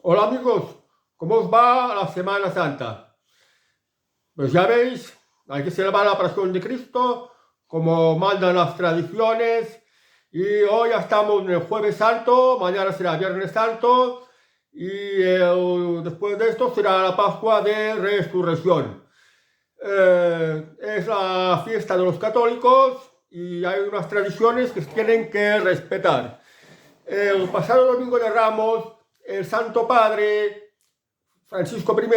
Hola amigos, ¿cómo os va la Semana Santa? Pues ya veis, hay que celebrar la pasión de Cristo como mandan las tradiciones y hoy ya estamos en el Jueves Santo, mañana será Viernes Santo y después de esto será la Pascua de Resurrección. Es la fiesta de los católicos y hay unas tradiciones que se tienen que respetar. El pasado Domingo de Ramos, el Santo Padre Francisco I,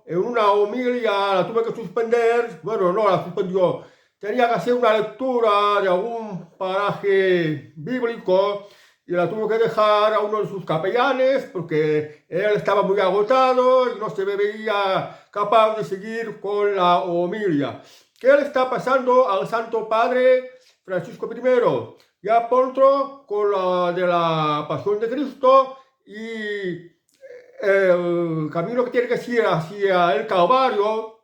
en una homilia, la tuve que suspender, bueno, no la suspendió, tenía que hacer una lectura de algún paraje bíblico y la tuvo que dejar a uno de sus capellanes porque él estaba muy agotado y no se veía capaz de seguir con la homilia. ¿Qué le está pasando al Santo Padre Francisco I? Ya pronto con la de la Pasión de Cristo y el camino que tiene que seguir hacia el Calvario,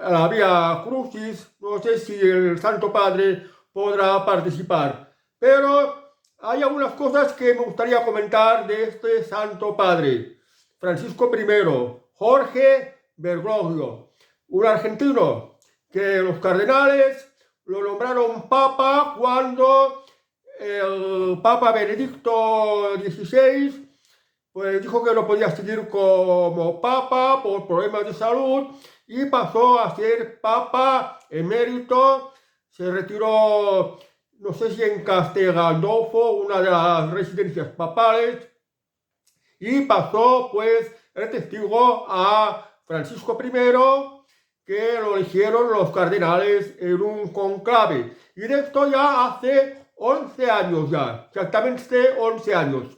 la Vía Crucis, no sé si el Santo Padre podrá participar. Pero hay algunas cosas que me gustaría comentar de este Santo Padre, Francisco I, Jorge Bergoglio, un argentino que los cardenales lo nombraron papa cuando el Papa Benedicto XVI pues dijo que no podía seguir como papa por problemas de salud y pasó a ser papa emérito. Se retiró, no sé si en Castel Gandolfo, una de las residencias papales, y pasó pues el testigo a Francisco I, que lo eligieron los cardenales en un conclave. Y de esto ya hace 11 años ya, exactamente 11 años.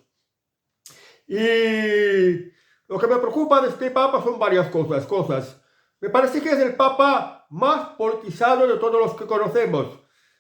Y lo que me preocupa de este papa son varias cosas. Me parece que es el papa más politizado de todos los que conocemos,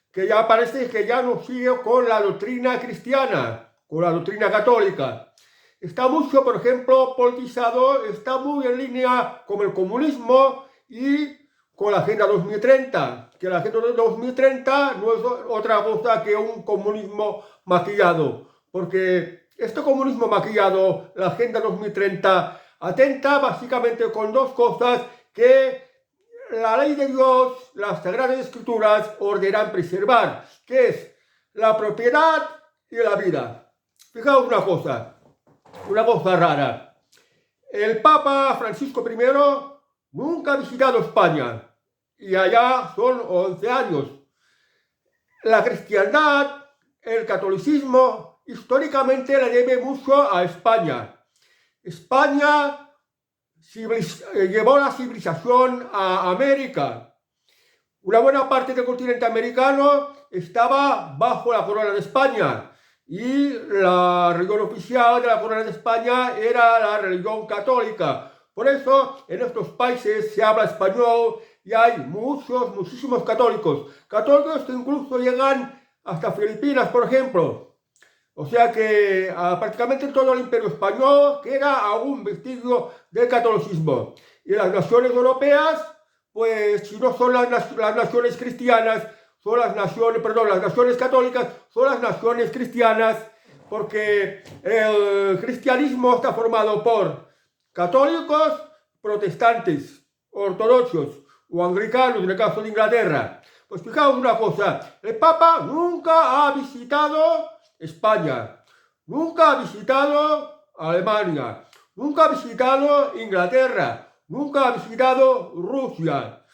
que ya parece que ya no sigue con la doctrina cristiana, con la doctrina católica. Está mucho, por ejemplo, politizado, está muy en línea con el comunismo y con la Agenda 2030, que la Agenda 2030 no es otra cosa que un comunismo maquillado, porque este comunismo maquillado, la Agenda 2030, atenta básicamente con dos cosas que la ley de Dios, las Sagradas Escrituras ordenan preservar, que es la propiedad y la vida. Fijaos una cosa rara. El Papa Francisco I nunca ha visitado España y allá son 11 años. La cristiandad, el catolicismo, históricamente le debe mucho a España. España llevó la civilización a América. Una buena parte del continente americano estaba bajo la corona de España y la religión oficial de la corona de España era la religión católica. Por eso en estos países se habla español y hay muchísimos católicos. Católicos que incluso llegan hasta Filipinas, por ejemplo. O sea que prácticamente todo el imperio español queda aún vestigio del catolicismo. Y las naciones europeas, pues si no son las naciones cristianas, son las naciones, perdón, las naciones católicas son las naciones cristianas, porque el cristianismo está formado por católicos, protestantes, ortodoxos o anglicanos en el caso de Inglaterra. Pues fijaos una cosa, el Papa nunca ha visitado España, nunca ha visitado Alemania, nunca ha visitado Inglaterra, nunca ha visitado Rusia.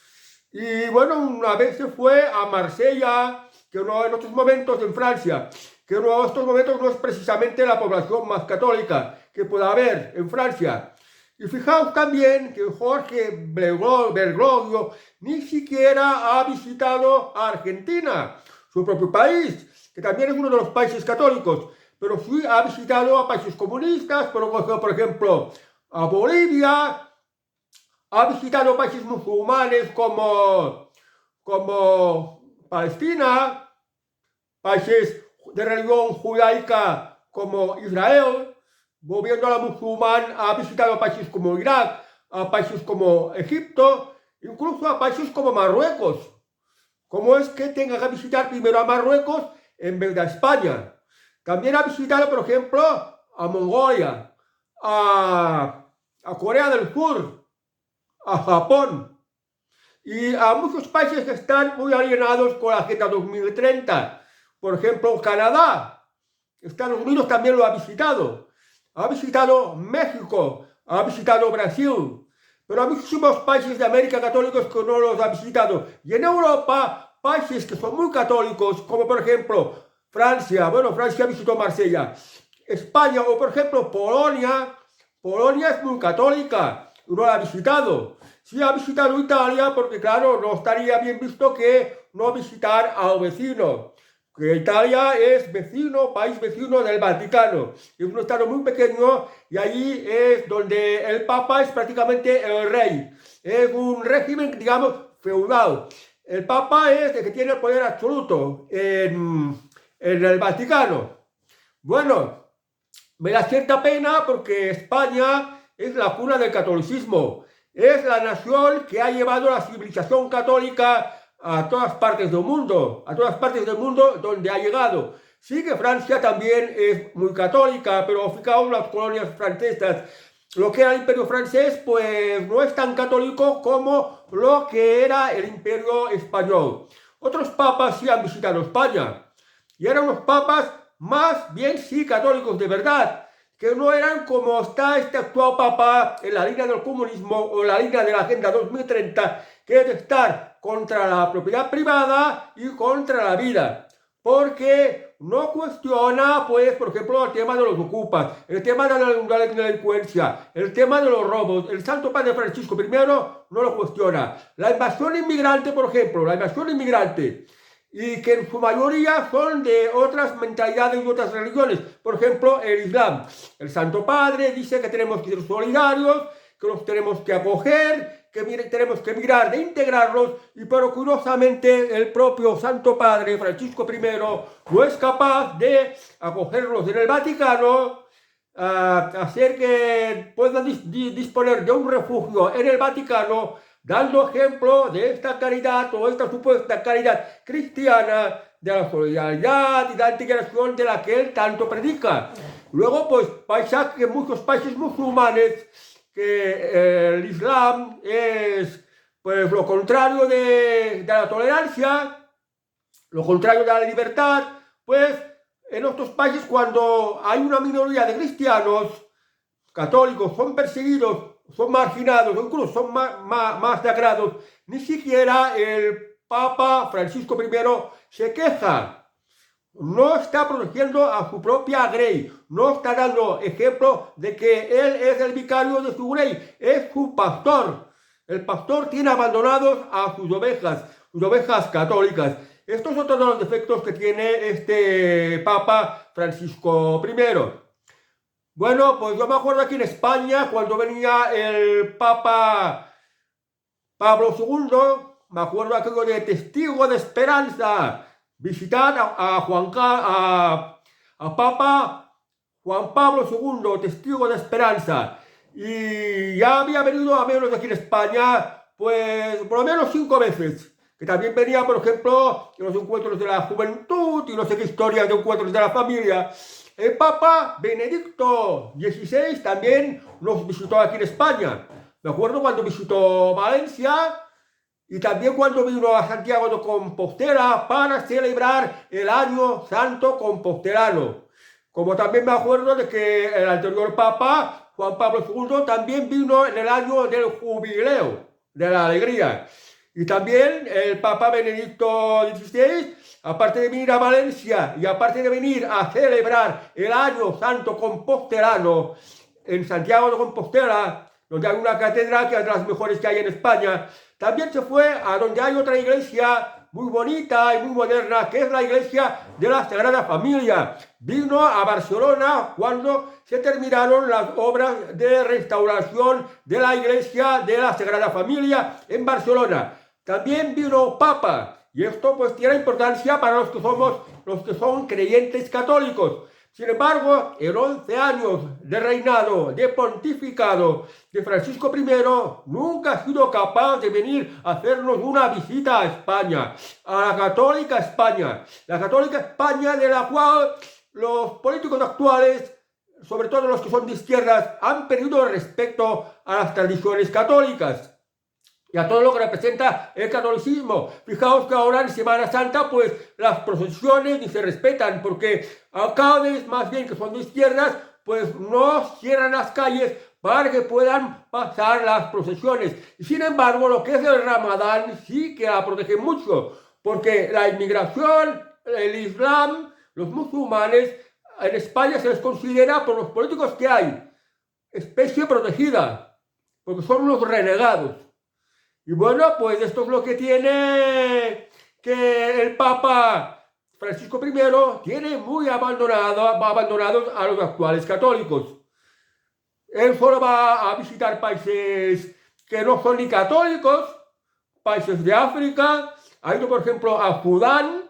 Y bueno, una vez se fue a Marsella, que uno en otros momentos en Francia, que uno en estos momentos no es precisamente la población más católica que pueda haber en Francia. Y fijaos también que Jorge Bergoglio ni siquiera ha visitado a Argentina, su propio país, que también es uno de los países católicos, pero sí ha visitado a países comunistas, por ejemplo, a Bolivia, ha visitado países musulmanes como Palestina, países de religión judaica como Israel, volviendo a la musulmán, ha visitado países como Irak, a países como Egipto, incluso a países como Marruecos. ¿Cómo es que tenga que visitar primero a Marruecos en vez de a España? También ha visitado, por ejemplo, a Mongolia, a Corea del Sur, a Japón y a muchos países que están muy alienados con la Agenda 2030. Por ejemplo, Canadá. Estados Unidos también lo ha visitado México, ha visitado Brasil, pero hay muchísimos países de América católicos que no los ha visitado. Y en Europa, países que son muy católicos, como por ejemplo Francia, bueno, Francia visitó Marsella, España o por ejemplo Polonia. Polonia es muy católica, no la ha visitado. Sí ha visitado Italia porque claro, no estaría bien visto que no visitar al vecino. Que Italia es vecino, país vecino del Vaticano. Es un estado muy pequeño y allí es donde el Papa es prácticamente el rey. Es un régimen, digamos, feudal. El Papa es el que tiene el poder absoluto en el Vaticano. Bueno, me da cierta pena porque España es la cuna del catolicismo. Es la nación que ha llevado la civilización católica a todas partes del mundo, a todas partes del mundo donde ha llegado. Sí que Francia también es muy católica, pero fijaos las colonias francesas. Lo que era el imperio francés, pues no es tan católico como lo que era el imperio español. Otros papas sí han visitado España y eran unos papas más bien sí católicos de verdad, que no eran como está este actual papa en la línea del comunismo o en la línea de la Agenda 2030, que es de estar contra la propiedad privada y contra la vida, porque no cuestiona, pues, por ejemplo, el tema de los ocupas, el tema de la delincuencia, el tema de los robos. El Santo Padre Francisco I no lo cuestiona. La invasión inmigrante, por ejemplo, la invasión inmigrante, y que en su mayoría son de otras mentalidades y otras religiones, por ejemplo, el Islam. El Santo Padre dice que tenemos que ser solidarios, que los tenemos que acoger, que tenemos que mirar de integrarlos, y pero curiosamente el propio Santo Padre Francisco I no es capaz de acogerlos en el Vaticano, hacer que puedan disponer de un refugio en el Vaticano, dando ejemplo de esta caridad o esta supuesta caridad cristiana, de la solidaridad y la integración de la que él tanto predica. Luego, pues, pasa que en muchos países musulmanes que el Islam es pues lo contrario de la tolerancia, lo contrario de la libertad, pues en otros países cuando hay una minoría de cristianos católicos son perseguidos, son marginados, o incluso son masacrados, ni siquiera el Papa Francisco I se queja. No está protegiendo a su propia grey, no está dando ejemplo de que él es el vicario de su grey, es su pastor. El pastor tiene abandonados a sus ovejas católicas. Estos son todos los defectos que tiene este Papa Francisco I. Bueno, pues yo me acuerdo aquí en España, cuando venía el Papa Pablo II, me acuerdo aquello de testigo de esperanza, visitar a Papa Juan Pablo II, testigo de esperanza. Y ya había venido a menos aquí en España, pues por lo menos 5 veces. Que también venía, por ejemplo, en los encuentros de la juventud y no sé qué historias de encuentros de la familia. El Papa Benedicto XVI también nos visitó aquí en España. Me acuerdo cuando visitó Valencia y también cuando vino a Santiago de Compostela para celebrar el Año Santo Compostelano. Como también me acuerdo de que el anterior Papa, Juan Pablo II, también vino en el año del jubileo, de la alegría. Y también el Papa Benedicto XVI, aparte de venir a Valencia y aparte de venir a celebrar el Año Santo Compostelano en Santiago de Compostela, donde hay una catedral que es de las mejores que hay en España, también se fue a donde hay otra iglesia muy bonita y muy moderna, que es la iglesia de la Sagrada Familia. Vino a Barcelona cuando se terminaron las obras de restauración de la iglesia de la Sagrada Familia en Barcelona. También vino Papa, y esto pues tiene importancia para los que son creyentes católicos. Sin embargo, en 11 años de reinado, de pontificado de Francisco I, nunca ha sido capaz de venir a hacernos una visita a España, a la católica España de la cual los políticos actuales sobre todo los que son de izquierdas, han perdido el respeto a las tradiciones católicas y a todo lo que representa el catolicismo. Fijaos que ahora en Semana Santa, pues las procesiones ni se respetan, porque a cada vez más bien que son de izquierdas, pues no cierran las calles para que puedan pasar las procesiones. Y sin embargo, lo que es el Ramadán sí que la protege mucho, porque la inmigración, el Islam, los musulmanes, en España se les considera, por los políticos que hay, especie protegida, porque son unos renegados. Y bueno, pues esto es lo que tiene que el Papa Francisco I tiene muy abandonados a los actuales católicos. Él solo va a visitar países que no son ni católicos, países de África. Ha ido, por ejemplo, a Sudán,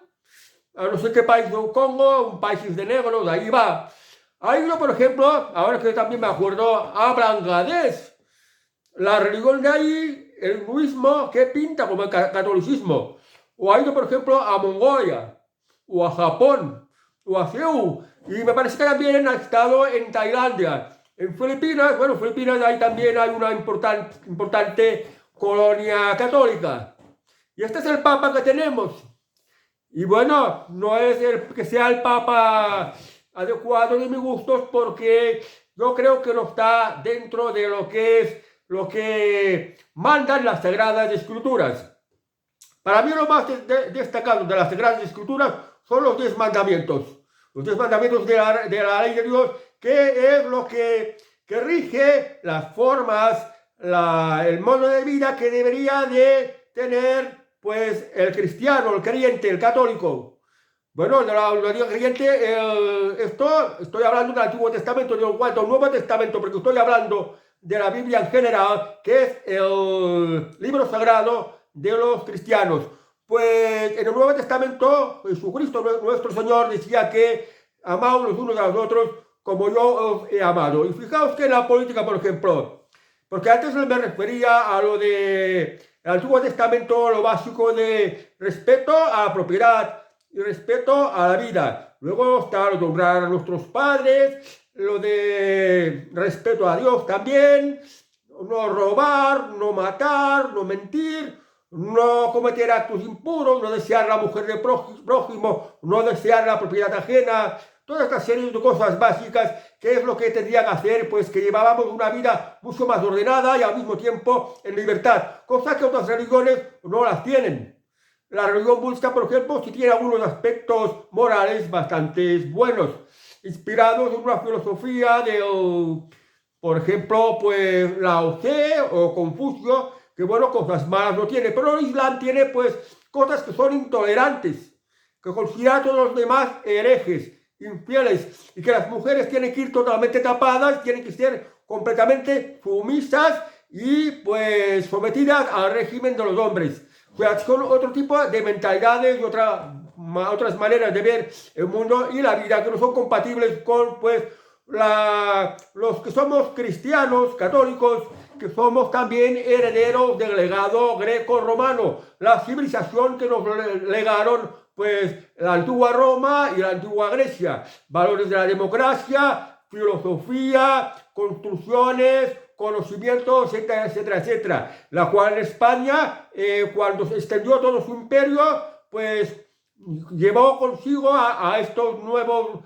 a no sé qué país del Congo, un país de negros, ahí va. Ha ido, por ejemplo, ahora que también me acuerdo, a Bangladesh. La religión de ahí, el hinduismo, que pinta como el catolicismo. O ha ido, por ejemplo, a Mongolia, o a Japón, o a Seúl. Y me parece que también ha estado en Tailandia. En Filipinas, bueno, Filipinas ahí también hay una importante colonia católica. Y este es el Papa que tenemos. Y bueno, no es que sea el Papa adecuado de mis gustos, porque yo creo que no está dentro de lo que mandan las Sagradas Escrituras. Para mí lo más destacado de las Sagradas Escrituras son los 10 mandamientos. Los 10 mandamientos de la ley de Dios, que es lo que rige las formas, el modo de vida que debería de tener pues el cristiano, el creyente, el católico. Bueno, lo digo creyente, estoy hablando del Antiguo Testamento, del Nuevo Testamento, porque estoy hablando de la Biblia en general, que es el libro sagrado de los cristianos. Pues en el Nuevo Testamento, Jesucristo, nuestro Señor, decía que amaos los unos a los otros como yo os he amado. Y fijaos que en la política, por ejemplo, porque antes me refería a lo de el Antiguo Testamento, lo básico de respeto a la propiedad y respeto a la vida. Luego está lo de honrar a nuestros padres, lo de respeto a Dios también, no robar, no matar, no mentir, no cometer actos impuros, no desear la mujer del prójimo, no desear la propiedad ajena. Toda esta serie de cosas básicas, que es lo que tendría que hacer, pues que llevábamos una vida mucho más ordenada y al mismo tiempo en libertad, cosa que otras religiones no las tienen. La religión budista, por ejemplo, sí tiene algunos aspectos morales bastante buenos, inspirados en una filosofía de, por ejemplo, pues Lao Tse o Confucio, que bueno, cosas malas no tiene, pero el Islam tiene pues cosas que son intolerantes, que considera a todos los demás herejes, infieles, y que las mujeres tienen que ir totalmente tapadas, tienen que ser completamente sumisas y pues sometidas al régimen de los hombres. O sea, son otro tipo de mentalidades y otras maneras de ver el mundo y la vida que no son compatibles con pues los que somos cristianos, católicos, que somos también herederos del legado greco-romano, la civilización que nos legaron pues la antigua Roma y la antigua Grecia, valores de la democracia, filosofía, construcciones, conocimientos, etcétera, etcétera, etcétera, la cual en España, cuando se extendió todo su imperio, pues llevó consigo a estos nuevos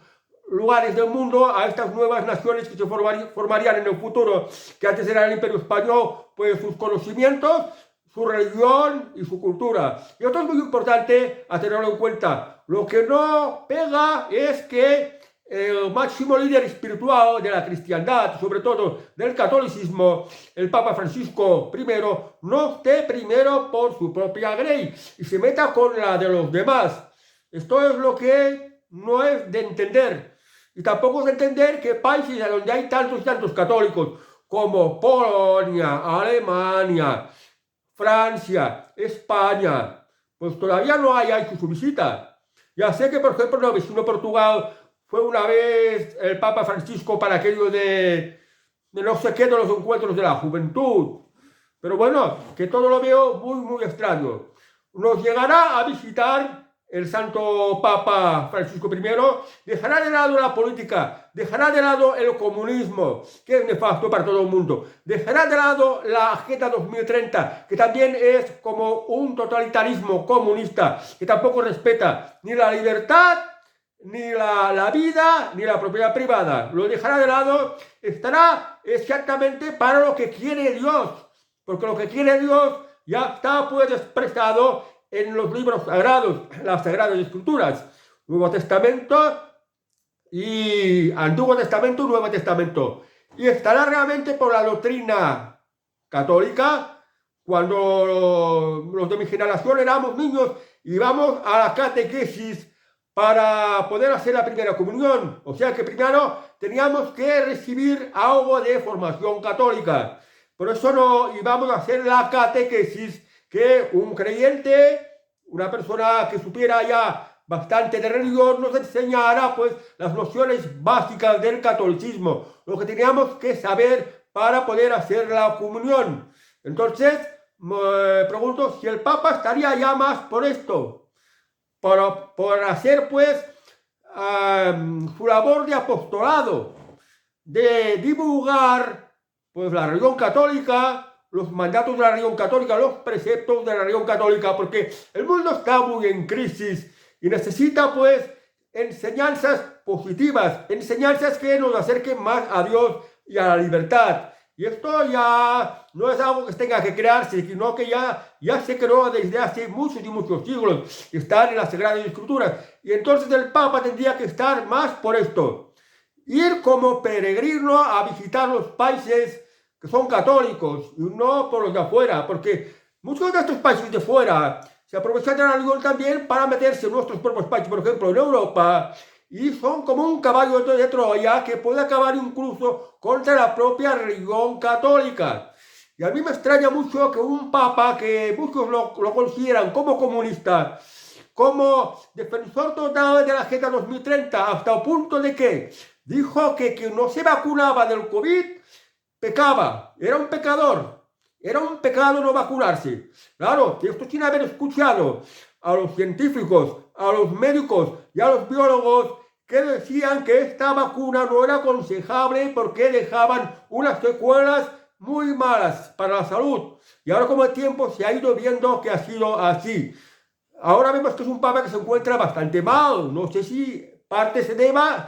lugares del mundo, a estas nuevas naciones que se formarían en el futuro, que antes era el Imperio Español, pues sus conocimientos, su religión y su cultura. Y esto es muy importante a tenerlo en cuenta. Lo que no pega es que el máximo líder espiritual de la cristiandad, sobre todo del catolicismo, el Papa Francisco I, no esté primero por su propia grey y se meta con la de los demás. Esto es lo que no es de entender. Y tampoco es de entender que países donde hay tantos y tantos católicos como Polonia, Alemania, Francia, España, pues todavía no hay hecho su visita. Ya sé que, por ejemplo, el vecino Portugal fue una vez el Papa Francisco para aquello de no sé qué, de los encuentros de la juventud. Pero bueno, que todo lo veo muy, muy extraño. Nos llegará a visitar el Santo Papa Francisco I, dejará de lado la política, dejará de lado el comunismo, que es nefasto para todo el mundo, dejará de lado la Agenda 2030, que también es como un totalitarismo comunista, que tampoco respeta ni la libertad, ni la vida, ni la propiedad privada. Lo dejará de lado, estará exactamente para lo que quiere Dios, porque lo que quiere Dios ya está pues expresado en los libros sagrados, las Sagradas Escrituras, Nuevo Testamento y Antiguo Testamento, Nuevo Testamento. Y estará realmente por la doctrina católica, cuando los de mi generación éramos niños y íbamos a la catequesis para poder hacer la primera comunión. O sea que primero teníamos que recibir algo de formación católica. Por eso no íbamos a hacer la catequesis, que un creyente, una persona que supiera ya bastante de religión, nos enseñara pues las nociones básicas del catolicismo, lo que teníamos que saber para poder hacer la comunión. Entonces, me pregunto si el Papa estaría ya más por esto, por hacer pues su labor de apostolado, de divulgar pues la religión católica, los mandatos de la religión católica, los preceptos de la religión católica, porque el mundo está muy en crisis y necesita pues enseñanzas positivas, enseñanzas que nos acerquen más a Dios y a la libertad. Y esto ya no es algo que tenga que crearse, sino que ya se creó desde hace muchos y muchos siglos, están en las Sagradas Escrituras. Y entonces el Papa tendría que estar más por esto, ir como peregrino a visitar los países que son católicos y no por los de afuera, porque muchos de estos países de fuera se aprovechan de la religión también para meterse en nuestros propios países, por ejemplo en Europa, y son como un caballo de Troya que puede acabar incluso contra la propia religión católica. Y a mí me extraña mucho que un papa que muchos lo consideran como comunista, como defensor total de la Agenda 2030, hasta el punto de que dijo que quien no se vacunaba del COVID pecaba, era un pecador, era un pecado no vacunarse. Claro, esto sin haber escuchado a los científicos, a los médicos y a los biólogos que decían que esta vacuna no era aconsejable porque dejaban unas secuelas muy malas para la salud. Y ahora con el tiempo se ha ido viendo que ha sido así. Ahora vemos que es un papa que se encuentra bastante mal. No sé si parte se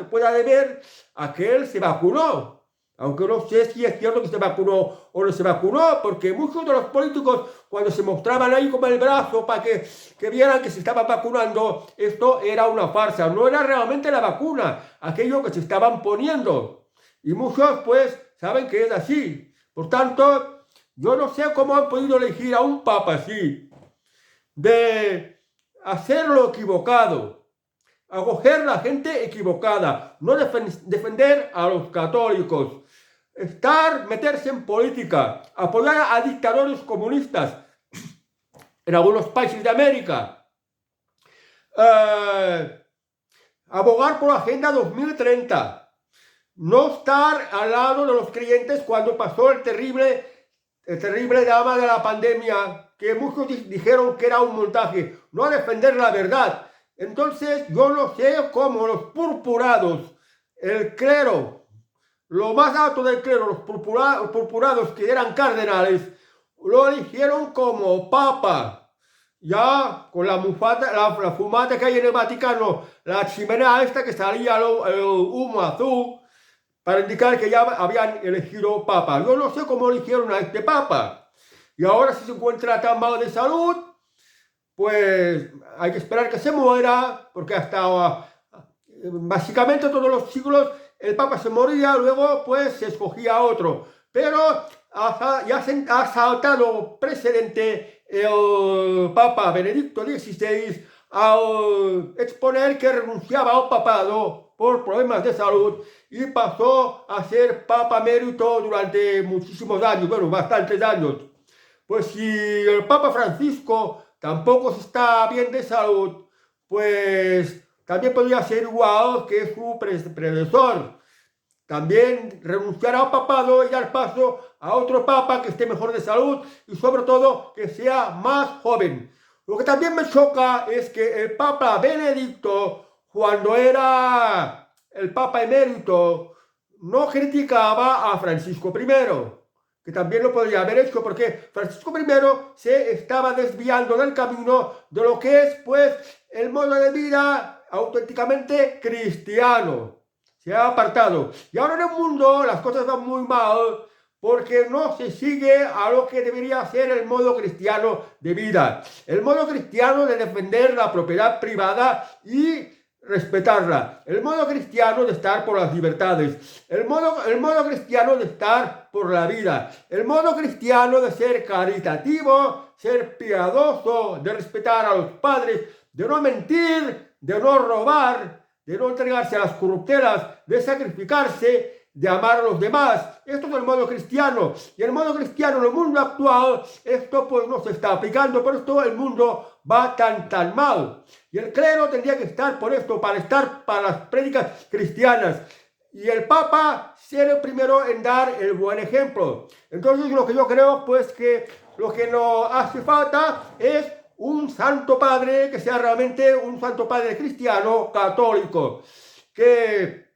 pueda deber a que él se vacunó. Aunque no sé si es cierto que se vacunó o no se vacunó, porque muchos de los políticos, cuando se mostraban ahí como el brazo para que vieran que se estaban vacunando, esto era una farsa, no era realmente la vacuna, aquello que se estaban poniendo. Y muchos, pues, saben que es así. Por tanto, yo no sé cómo han podido elegir a un papa así, de hacer lo equivocado, acoger a la gente equivocada, no defender a los católicos, meterse en política, apoyar a dictadores comunistas en algunos países de América, abogar por la Agenda 2030, no estar al lado de los creyentes cuando pasó el terrible drama de la pandemia, que muchos dijeron que era un montaje, no defender la verdad. Entonces yo no sé cómo los purpurados, el clero, lo más alto del clero, los purpurados que eran cardenales, lo eligieron como papa. Ya con la fumata que hay en el Vaticano, la chimenea esta que salía el humo azul, para indicar que ya habían elegido papa. Yo no sé cómo eligieron a este papa. Y ahora si se encuentra tan mal de salud, pues hay que esperar que se muera, porque hasta básicamente todos los siglos el papa se moría, luego pues se escogía otro. Pero ya se ha saltado precedente el papa Benedicto XVI al exponer que renunciaba al papado por problemas de salud y pasó a ser papa emérito durante muchísimos años, bueno, bastantes años. Pues si el Papa Francisco tampoco está bien de salud, pues también podría ser igual que su predecesor. También renunciar al papado y dar paso a otro papa que esté mejor de salud y sobre todo que sea más joven. Lo que también me choca es que el Papa Benedicto, cuando era el Papa emérito, no criticaba a Francisco I, que también lo podría haber hecho, porque Francisco I se estaba desviando del camino de lo que es, pues, el modo de vida auténticamente cristiano. Se ha apartado. Y ahora en el mundo las cosas van muy mal, porque no se sigue a lo que debería ser el modo cristiano de vida. El modo cristiano de defender la propiedad privada y respetarla. El modo cristiano de estar por las libertades. El modo cristiano de estar por la vida. El modo cristiano de ser caritativo, ser piadoso, de respetar a los padres, de no mentir, de no robar, de no entregarse a las corruptelas, de sacrificarse, de amar a los demás. Esto es el modo cristiano. Y el modo cristiano en el mundo actual, esto pues no se está aplicando. Por esto el mundo va tan mal. Y el clero tendría que estar por esto, para las prédicas cristianas. Y el Papa ser el primero en dar el buen ejemplo. Entonces lo que yo creo, pues que lo que nos hace falta es un santo padre que sea realmente un santo padre cristiano católico. Que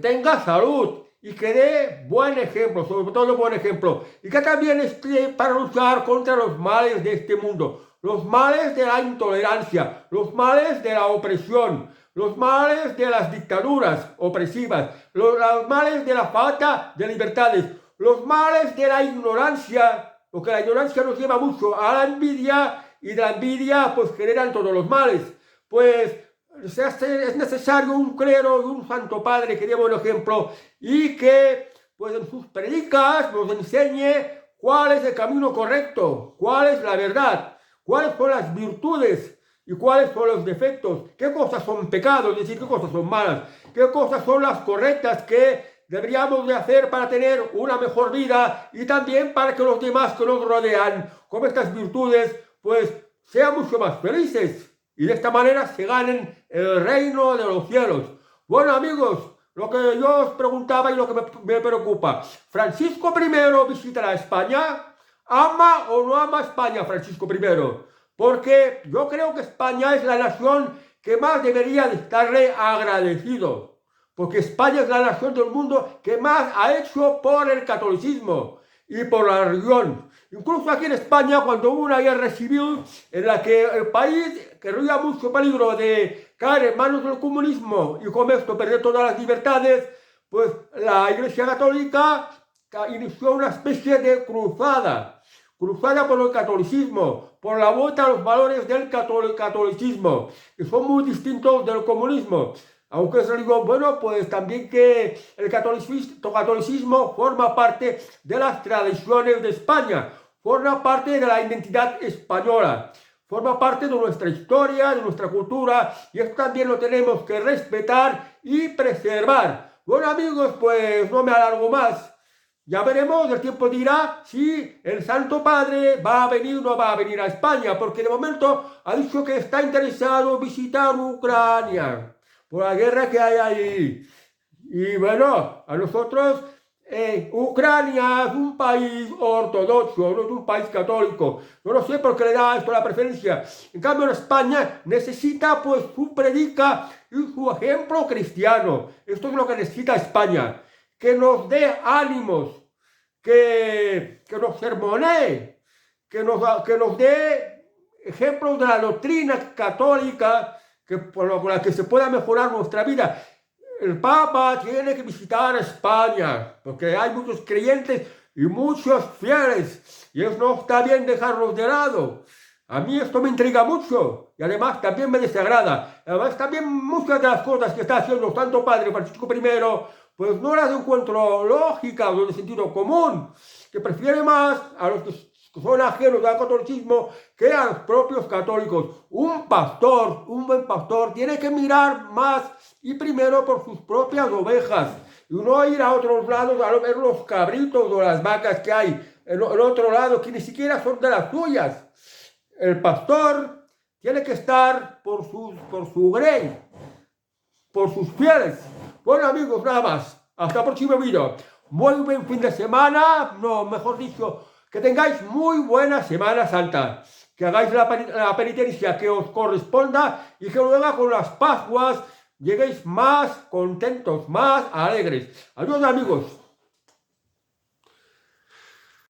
tenga salud y que dé buen ejemplo, sobre todo buen ejemplo, y que también esté para luchar contra los males de este mundo, los males de la intolerancia, los males de la opresión, los males de las dictaduras opresivas, los males de la falta de libertades, los males de la ignorancia, porque la ignorancia nos lleva mucho a la envidia, y de la envidia pues generan todos los males. Pues es necesario un clero y un santo padre que dé buen ejemplo y que pues en sus predicas nos enseñe cuál es el camino correcto, cuál es la verdad, cuáles son las virtudes y cuáles son los defectos, qué cosas son pecados, es decir, qué cosas son malas, qué cosas son las correctas que deberíamos de hacer para tener una mejor vida y también para que los demás que nos rodean con estas virtudes pues sean mucho más felices. Y de esta manera se ganen el reino de los cielos. Bueno, amigos, lo que yo os preguntaba y lo que me preocupa. ¿Francisco I visitará España? ¿Ama o no ama España Francisco I? Porque yo creo que España es la nación que más debería de estarle agradecido. Porque España es la nación del mundo que más ha hecho por el catolicismo y por la religión. Incluso aquí en España, cuando hubo una guerra civil en la que el país corría mucho peligro de caer en manos del comunismo y con esto perder todas las libertades, pues la Iglesia Católica inició una especie de cruzada por el catolicismo, por la vuelta a los valores del catolicismo, que son muy distintos del comunismo. Aunque se digo, bueno, pues también que el catolicismo forma parte de las tradiciones de España, forma parte de la identidad española, forma parte de nuestra historia, de nuestra cultura, y esto también lo tenemos que respetar y preservar. Bueno, amigos, pues no me alargo más. Ya veremos, el tiempo dirá si el Santo Padre va a venir o no va a venir a España, porque de momento ha dicho que está interesado en visitar Ucrania por la guerra que hay ahí. Y bueno, a nosotros, Ucrania es un país ortodoxo, no es un país católico. Yo no sé por qué le da esto la preferencia. En cambio, en España necesita pues su predica y su ejemplo cristiano. Esto es lo que necesita España. Que nos dé ánimos, que nos sermonee, que nos dé ejemplos de la doctrina católica, por la que se pueda mejorar nuestra vida. El Papa tiene que visitar España, porque hay muchos creyentes y muchos fieles, y eso no está bien dejarlos de lado. A mí esto me intriga mucho, y además también me desagrada. Además también muchas de las cosas que está haciendo el Santo Padre Francisco I, pues no las encuentro lógicas o de sentido común, que prefiere más a los que son ajenos al catolicismo que a los propios católicos. Un buen pastor, tiene que mirar más y primero por sus propias ovejas y no ir a otros lados a ver los cabritos o las vacas que hay en otro lado que ni siquiera son de las suyas. El pastor tiene que estar por su grey, por sus fieles. Bueno, amigos, nada más. Hasta el próximo vídeo. Muy buen fin de semana, no, mejor dicho, que tengáis muy buena Semana Santa. que hagáis la penitencia que os corresponda y que luego con las Pascuas lleguéis más contentos, más alegres. Adiós, amigos.